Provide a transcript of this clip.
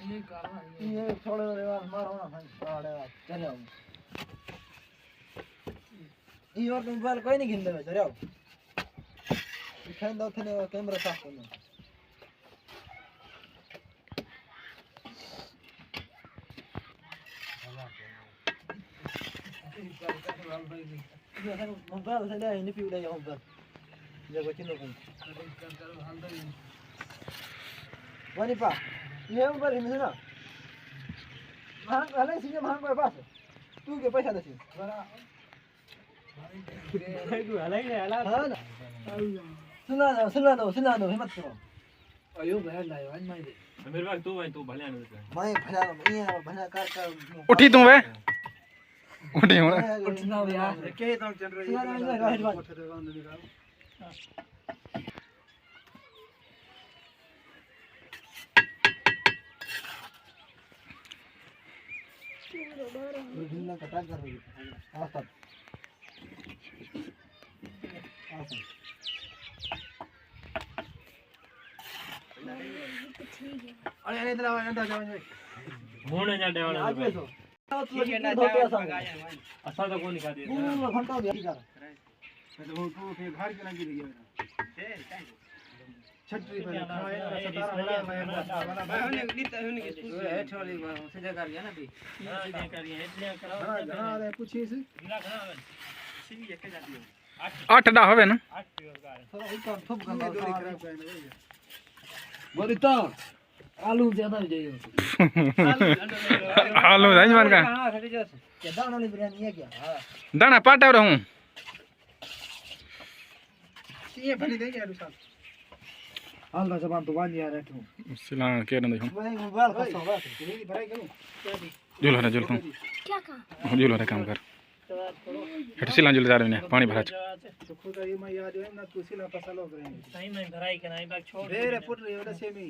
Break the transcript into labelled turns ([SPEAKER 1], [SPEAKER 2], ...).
[SPEAKER 1] ये थोड़े देर मारो ना भाई साढ़े चले आओ ये और मोबाइल कोई नहीं गिनने में चले आओ दिखाई दो थे कैमरा साफ करना मोबाइल से ले नहीं पीड़े यहाँ पर जब बच्चे लोग वानी पा ये मोबाइल है ना महंग वाले सीधे महंग कोई पास तू के पैसा दे बड़ा सुना दो हिम्मत करो अयो भैया लायो आज मैं दे मेरे पास तू भले नहीं मैं भला ये भला कर
[SPEAKER 2] उठी तू वे उठी हो
[SPEAKER 1] उठना यार के तो चल रही है ढीला कटा कर रही है आस्था अरे अरे इधर आओ अंदर जाओ मुंह नहीं जाने वाला आगे तो ठीक है ना ऐसा तो कौन निकाल दिया पूरा घंटा दिया कर तो वो फिर घर के लगी रही है छतरी पे खाए ना सतारा बड़ा मैं होने के है छोड़ी सीधे कर लिया ना भी सीधे कर लिया એટલે ઘણા રે પૂછી છે ઘણા આવે સીવી એક જ આપ્યો
[SPEAKER 2] 8 ડા હવે ને
[SPEAKER 1] 8 પ્યોર થોડા ઉપર થપ ગંગા દોરી ખરાબ કરીને બોલી તો आलू ज्यादा हो जाइए
[SPEAKER 2] आलू राज मान का
[SPEAKER 1] हां खड़ी जैसे क्या दाना वाली बिरयानी है क्या हां
[SPEAKER 2] दाना पाटा रहूं
[SPEAKER 1] ये भली दे यार साहब हाल का जबान तो बांध यार तू
[SPEAKER 2] सिला के न देखो
[SPEAKER 1] मैं मोबाइल का सवाल है भराई करूं
[SPEAKER 2] जुल रे जुल तू
[SPEAKER 3] क्या का
[SPEAKER 2] जुल रे काम कर हेट सिला जुल जा रे ने पानी भरा
[SPEAKER 1] तो खुद ये मैं याद है ना तू सिला पसालो करेंगे सही में भराई के नहीं बाग छोड़ दे रे पुट रे ओडे से में